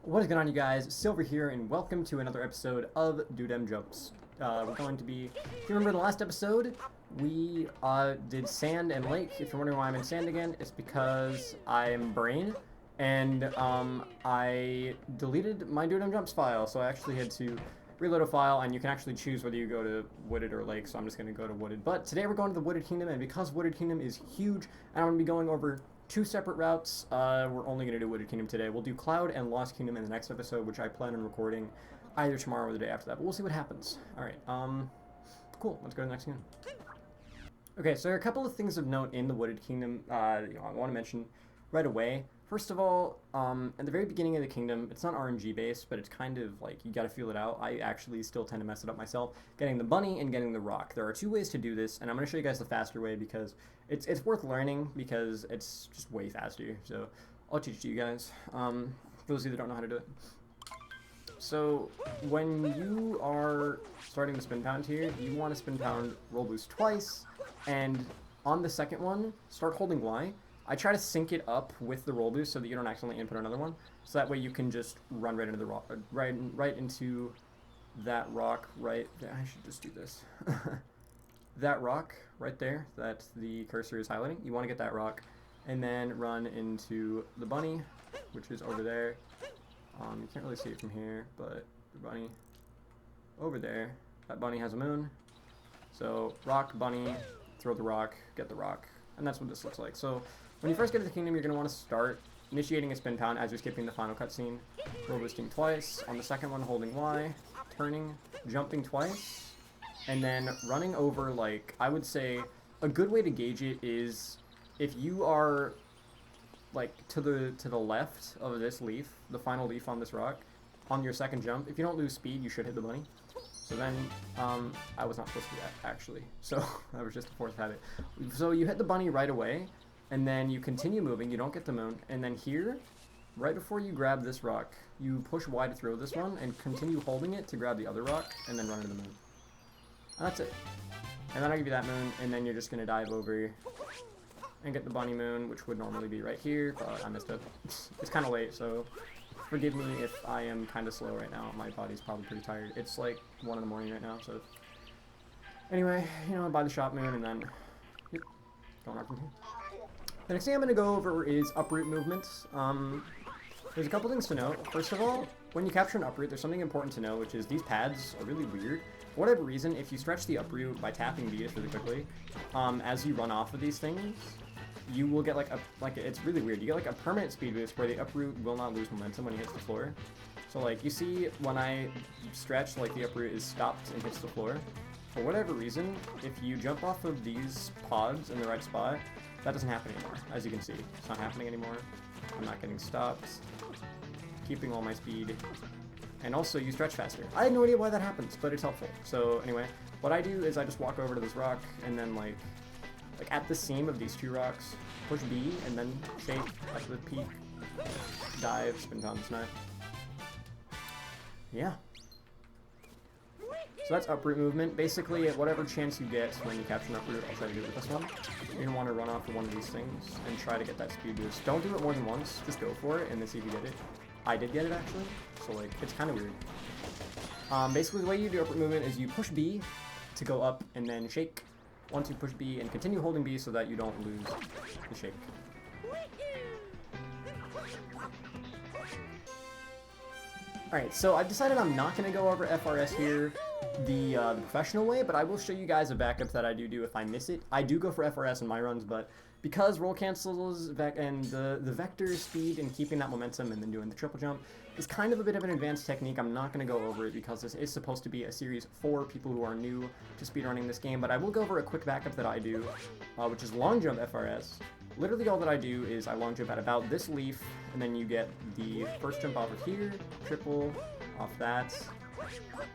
What is going on, you guys? Silver here, and welcome to another episode of Dem Jumps. We're going to be, if you remember in the last episode, we did sand and lake. If you're wondering why I'm in sand again, it's because I'm brain, and I deleted my Dem Jumps file, so I actually had to reload a file, and you can actually choose whether you go to wooded or lake, so I'm just going to go to wooded. But today we're going to the wooded kingdom, and because wooded kingdom is huge, and I'm going to be going over two separate routes. We're only going to do Wooded Kingdom today. We'll do Cloud and Lost Kingdom in the next episode, which I plan on recording either tomorrow or the day after that, but we'll see what happens. Alright, cool. Let's go to the next kingdom. Okay, so there are a couple of things of note in the Wooded Kingdom I want to mention right away. First of all, at the very beginning of the kingdom, it's not RNG based, but it's kind of like you gotta feel it out. I actually still tend to mess it up myself, getting the bunny and getting the rock. There are two ways to do this, and I'm gonna show you guys the faster way because it's worth learning because it's just way faster. So I'll teach it to you guys. For those of you that don't know how to do it. So when you are starting the spin pound here, you want to spin pound roll boost twice, and on the second one, start holding Y. I try to sync it up with the roll boost so that you don't accidentally input another one. So that way you can just run right into the rock, right into that rock right there. I should just do this. That rock right there that the cursor is highlighting. You want to get that rock and then run into the bunny, which is over there. You can't really see it from here, but the bunny over there. That bunny has a moon. So rock, bunny, throw the rock, get the rock. And that's what this looks like. So when you first get to the kingdom, you're going to want to start initiating a spin pound as you're skipping the final cutscene. Roll boosting twice. On the second one, holding Y. Turning, jumping twice. And then running over, like, I would say a good way to gauge it is if you are, like, to the left of this leaf, the final leaf on this rock, on your second jump, if you don't lose speed, you should hit the bunny. So then, I was not supposed to do that, actually. So, that was just a fourth habit. So you hit the bunny right away, and then you continue moving, you don't get the moon, and then here, right before you grab this rock, you push Y to throw this one, and continue holding it to grab the other rock, and then run into the moon. And that's it. And then I'll give you that moon, and then you're just going to dive over and get the bunny moon, which would normally be right here, but I missed it. It's kind of late, so forgive me if I am kind of slow right now. My body's probably pretty tired. It's like 1 in the morning right now, so anyway, you know, buy the shop moon, and then yep, going up from here. The next thing I'm going to go over is uproot movements. There's a couple things to note. First of all, when you capture an uproot, there's something important to know, which is these pads are really weird. For whatever reason, if you stretch the uproot by tapping B just really quickly, as you run off of these things, you will get it's really weird. You get like a permanent speed boost where the uproot will not lose momentum when it hits the floor. So like you see when I stretch, like the uproot is stopped and hits the floor. For whatever reason, if you jump off of these pods in the right spot, that doesn't happen anymore. As you can see, it's not happening anymore. I'm not getting stopped, keeping all my speed. And also, you stretch faster. I have no idea why that happens, but it's helpful. So anyway, what I do is I just walk over to this rock, and then like at the seam of these two rocks, push B, and then shake at the peak, dive, spin down this knife. Yeah. So that's uproot movement. Basically, at whatever chance you get when you capture an uproot, I'll try to do it with this one. You're going to want to run off of one of these things and try to get that speed boost. Don't do it more than once. Just go for it and then see if you get it. I did get it, actually. So, like, it's kind of weird. Basically, the way you do uproot movement is you push B to go up and then shake. Once you push B and continue holding B so that you don't lose the shake. Alright, so I've decided I'm not going to go over FRS here the professional way, but I will show you guys a backup that I do if I miss it. I do go for FRS in my runs, but because roll cancels and the vector speed and keeping that momentum and then doing the triple jump is kind of a bit of an advanced technique, I'm not going to go over it because this is supposed to be a series for people who are new to speedrunning this game, but I will go over a quick backup that I do, which is long jump FRS. Literally all that I do is I long jump at about this leaf, and then you get the first jump off of here, triple off that,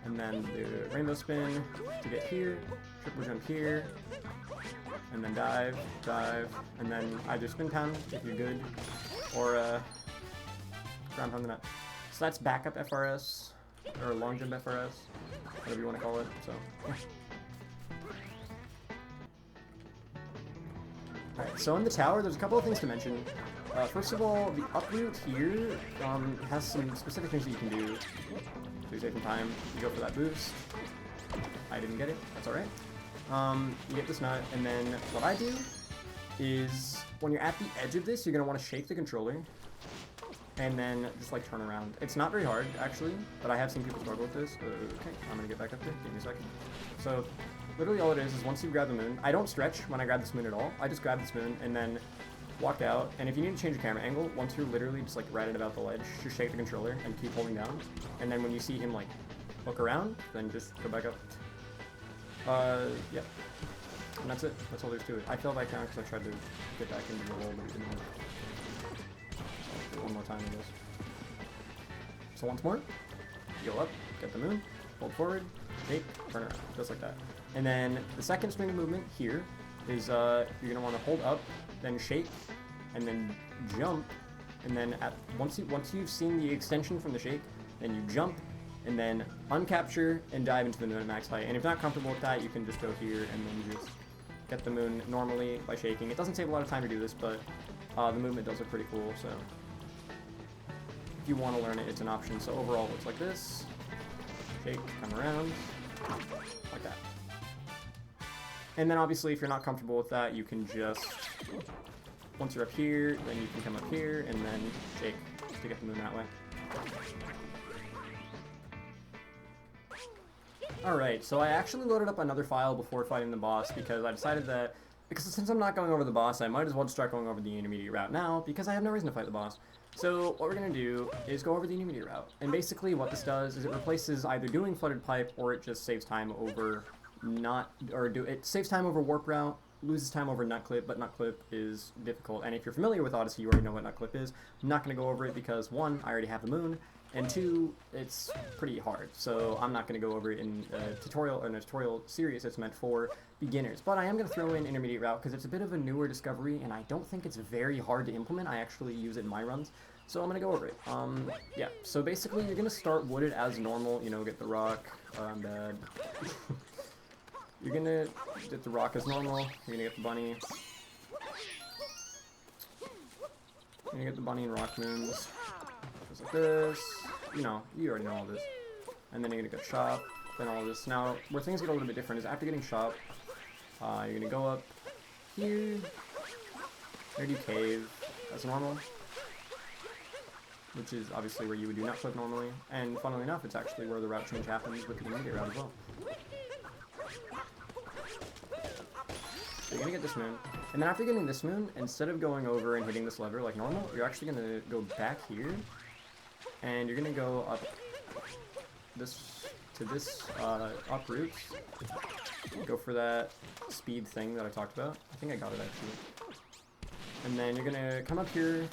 and then the rainbow spin to get here, triple jump here, and then dive, and then either spin pound if you're good, or ground pound the net. So that's backup FRS, or long jump FRS, whatever you want to call it, so yeah. Alright, so in the tower, there's a couple of things to mention. First of all, the uproot here has some specific things that you can do. So you save some time, you go for that boost. I didn't get it, that's alright. You get this nut, and then what I do is, when you're at the edge of this, you're going to want to shake the controller, and then just like turn around. It's not very hard, actually, but I have seen people struggle with this. Okay, I'm going to get back up there, give me a second. So, literally all it is once you grab the moon, I don't stretch when I grab this moon at all, I just grab this moon, and then walk out, and if you need to change your camera angle, once you're literally just like right at about the ledge, just shake the controller and keep holding down, and then when you see him like look around, then just go back up. Yeah. And that's it. That's all there's to it. I fell back down because I tried to get back into the hole, but it didn't work. So one more time, I guess. So once more, go up, get the moon, hold forward, shake, turn around, just like that. And then the second swing of movement here is you're gonna want to hold up, then shake, and then jump, and then once you've seen the extension from the shake, then you jump, and then uncapture and dive into the moon at max height. And if you're not comfortable with that, you can just go here and then just get the moon normally by shaking. It doesn't take a lot of time to do this, but the movement does look pretty cool, so if you want to learn it, it's an option. So overall, it looks like this. Shake, come around, like that. And then obviously, if you're not comfortable with that, you can just, once you're up here, then you can come up here and then shake to get the moon that way. Alright, so I actually loaded up another file before fighting the boss because I decided that, because since I'm not going over the boss, I might as well start going over the intermediate route now because I have no reason to fight the boss. So what we're going to do is go over the intermediate route. And basically what this does is it replaces either doing flooded pipe or it just saves time over it saves time over warp route, loses time over nut clip, but nut clip is difficult. And if you're familiar with Odyssey, you already know what nut clip is. I'm not going to go over it because one, I already have the moon, and two, it's pretty hard. So I'm not going to go over it in a tutorial or in a tutorial series that's meant for beginners. But I am going to throw in intermediate route because it's a bit of a newer discovery, and I don't think it's very hard to implement. I actually use it in my runs. So I'm going to go over it. Yeah, so basically you're going to start wooded as normal, you know, get the rock, I'm bad. You're going to get the rock as normal, you're going to get the bunny. You're going to get the bunny and rock moons. Just like this. You know, you already know all this. And then you're going to get shop, then all this. Now, where things get a little bit different is after getting shop, you're going to go up here. You're going to do cave as normal, which is obviously where you would do nut flip normally. And funnily enough, it's actually where the route change happens with the intermediate route as well. So you're going to get this moon. And then after getting this moon, instead of going over and hitting this lever like normal, you're actually going to go back here. And you're going to go up this to this uproot. Go for that speed thing that I talked about. I think I got it actually. And then you're going to come up here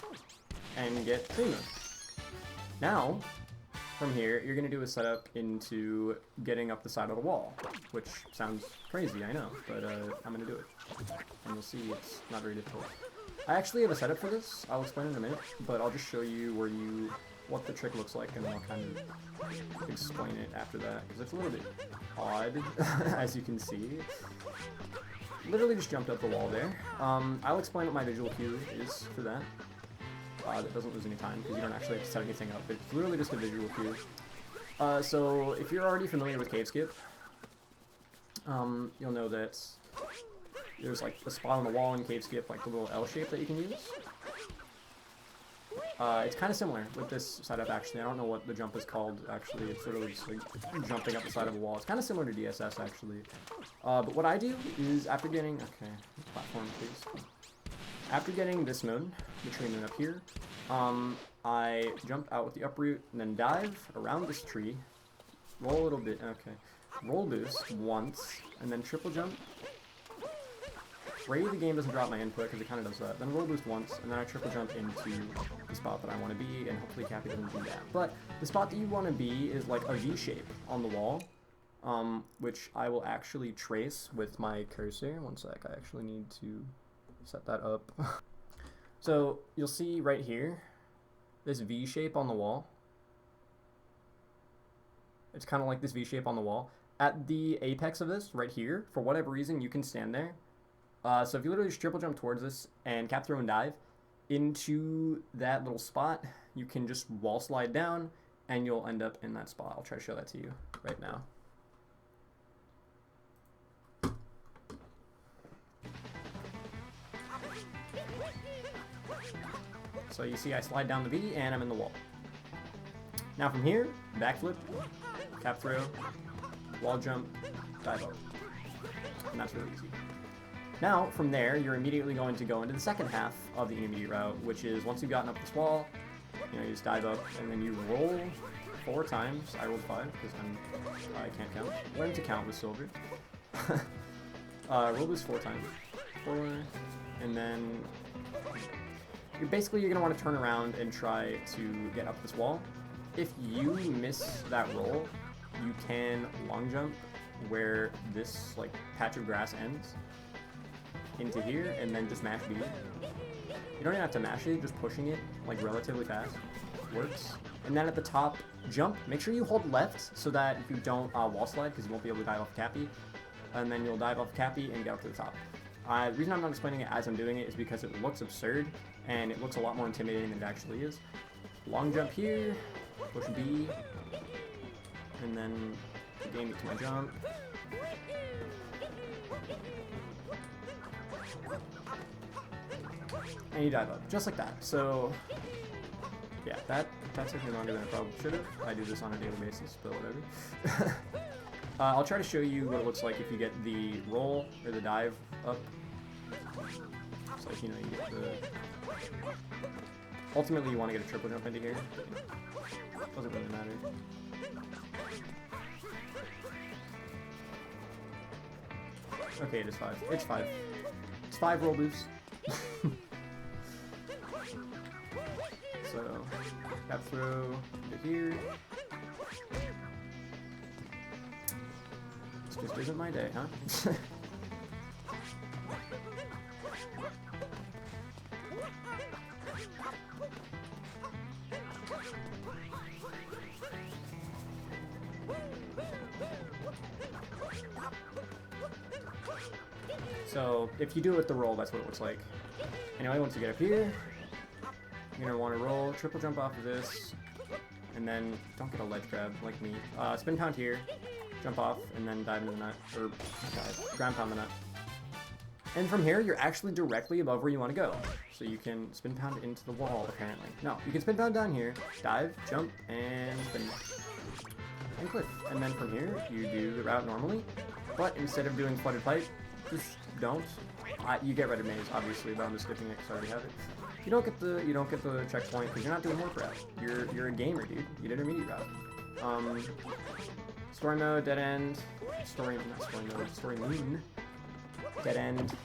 and get Tree Moon. Now, from here, you're going to do a setup into getting up the side of the wall, which sounds crazy, I know, but I'm going to do it. And you'll see it's not very difficult. I actually have a setup for this. I'll explain in a minute, but I'll just show you what the trick looks like, and then I'll kind of explain it after that, because it's a little bit odd, as you can see. Literally just jumped up the wall there. I'll explain what my visual cue is for that. That doesn't lose any time, because you don't actually have to set anything up. It's literally just a visual cue. So if you're already familiar with Cave Skip, you'll know that there's like a spot on the wall in Cave Skip, like the little L shape that you can use. It's kind of similar with this setup, actually. I don't know what the jump is called, actually. It's literally just like jumping up the side of a wall. It's kind of similar to DSS, actually. But what I do is after getting... Okay, platform, please. After getting this moon, the tree moon up here, I jump out with the uproot and then dive around this tree, roll a little bit, okay, roll boost once, and then triple jump. Pray the game doesn't drop my input because it kind of does that. Then roll boost once, and then I triple jump into the spot that I want to be, and hopefully Cappy doesn't do that. But the spot that you want to be is like a V shape on the wall, which I will actually trace with my cursor. One sec, I actually need to set that up. So you'll see right here, this V shape on the wall. It's kind of like this V shape on the wall. At the apex of this, right here, for whatever reason, you can stand there. So if you literally just triple jump towards this and cap throw and dive, into that little spot, you can just wall slide down, and you'll end up in that spot. I'll try to show that to you right now. So you see I slide down the V, and I'm in the wall. Now from here, backflip, cap throw, wall jump, dive up. And that's really easy. Now, from there, you're immediately going to go into the second half of the intermediate route, which is once you've gotten up this wall, you know, you just dive up, and then you roll 4 times. I rolled 5, because I can't count. Learn to count with silver. Roll this 4 times. 4, and then you're going to want to turn around and try to get up this wall. If you miss that roll, you can long jump where this like patch of grass ends into here, and then just mash B. You don't even have to mash it, just pushing it like relatively fast works. And then at the top, jump. Make sure you hold left so that if you don't wall slide, because you won't be able to dive off Cappy, and then you'll dive off Cappy and get up to the top. The reason I'm not explaining it as I'm doing it is because it looks absurd, and it looks a lot more intimidating than it actually is. Long jump here, push B, and then gain me to my jump. And you dive up, just like that. So, yeah, that took me longer than I probably should have. I do this on a daily basis, but whatever. I'll try to show you what it looks like if you get the roll or the dive up. It's like, you know, you get the... Ultimately, you want to get a triple jump into here. Doesn't really matter. Okay, it is 5. It's 5. It's 5 roll boosts. So, cap throw to here. This just isn't my day, huh? So, if you do it with the roll, that's what it looks like. Anyway, once you get up here, you're going to want to roll, triple jump off of this, and then don't get a ledge grab like me. Spin pound here, jump off, and then dive into the nut, or ground pound the nut. And from here, you're actually directly above where you want to go. So you can spin pound into the wall, apparently. No, you can spin pound down here, dive, jump, and spin. And cliff. And then from here, you do the route normally, but instead of doing flooded pipe, just don't. You get red maze, obviously, but I'm just skipping it because I already have it. You don't get the checkpoint because you're not doing warp route. You're a gamer, dude. You did intermediate route. Story mode, dead end. Story moon. Dead end.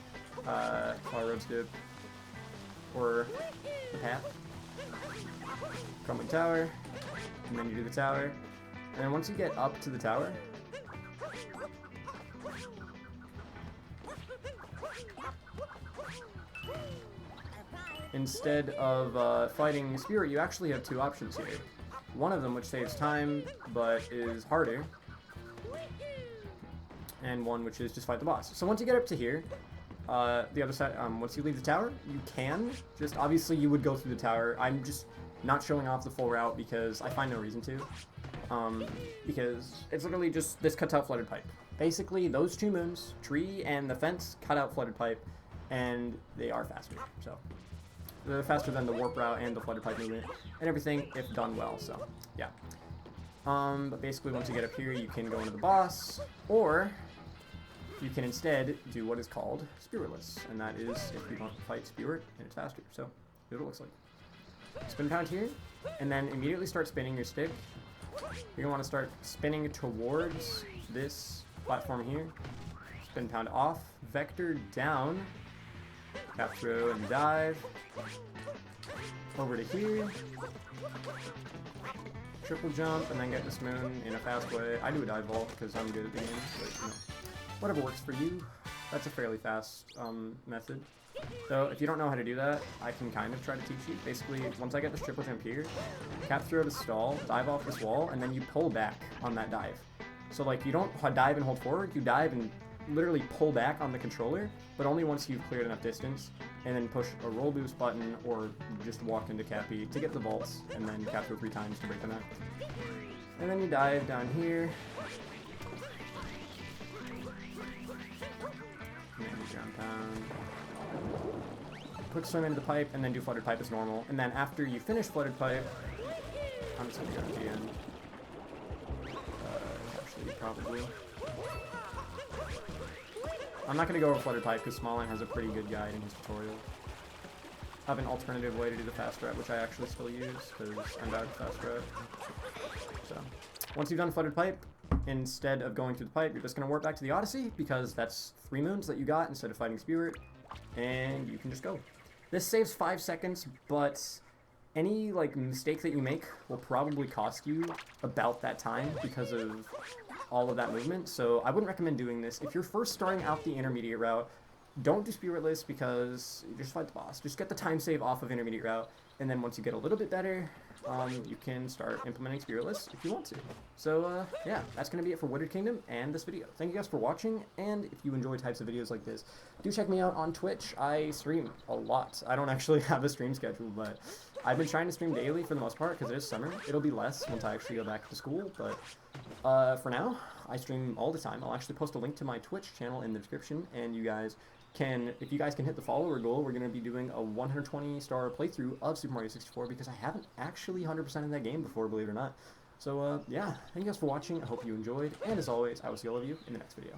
Far road skip. Or the path. Crumbling tower. And then you do the tower. And then once you get up to the tower, instead of fighting Spirit, you actually have 2 options here. One of them which saves time, but is harder. And one which is just fight the boss. So once you get up to here, the other side, once you leave the tower, you can just, obviously you would go through the tower. I'm just not showing off the full route because I find no reason to. Because it's literally just, this cuts out flooded pipe. Basically, those 2 moons, tree and the fence, cut out flooded pipe, and they are faster, so. They're faster than the warp route and the flooded pipe movement, and everything if done well, so, yeah. But basically, once you get up here, you can go into the boss, or you can instead do what is called Spiritless, and that is if you don't fight Spirit, and it's faster, so here's what it looks like. Spin pound here, and then immediately start spinning your stick. You're going to want to start spinning towards this platform here. Spin pound off, vector down, cap throw and dive, over to here, triple jump, and then get this moon in a fast way. I do a dive vault because I'm good at the game, but you know, whatever works for you. That's a fairly fast method. So if you don't know how to do that, I can kind of try to teach you. Basically, once I get this triple jump here, cap throw to stall, dive off this wall, and then you pull back on that dive. So like you don't dive and hold forward, you dive and literally pull back on the controller, but only once you've cleared enough distance, and then push a roll boost button or just walk into Cappy to get the vaults, and then capture 3 times to break them out. And then you dive down here. And then you jump down. Quick swim into the pipe, and then do flooded pipe as normal. And then after you finish flooded pipe, I'm just gonna go to the end. Actually, probably. I'm not gonna go over flooded pipe because Smallline has a pretty good guide in his tutorial. I have an alternative way to do the fast route, which I actually still use because I'm bad at fast route. So, once you've done flooded pipe, instead of going through the pipe, you're just gonna warp back to the Odyssey because that's 3 moons that you got instead of fighting Spirit, and you can just go. This saves 5 seconds, but any like mistake that you make will probably cost you about that time because of all of that movement. So I wouldn't recommend doing this. If you're first starting out the intermediate route, don't do Spiritless because you just fight the boss. Just get the time save off of intermediate route, and then once you get a little bit better, you can start implementing Spiritless if you want to. So yeah, that's going to be it for Wooded Kingdom and this video. Thank you guys for watching, and if you enjoy types of videos like this, do check me out on Twitch. I stream a lot. I don't actually have a stream schedule, but I've been trying to stream daily for the most part because it is summer. It'll be less once I actually go back to school, but for now, I stream all the time. I'll actually post a link to my Twitch channel in the description, and you guys can, if you guys can hit the follower goal, we're going to be doing a 120-star playthrough of Super Mario 64 because I haven't actually 100% in that game before, believe it or not. So yeah, thank you guys for watching. I hope you enjoyed, and as always, I will see all of you in the next video.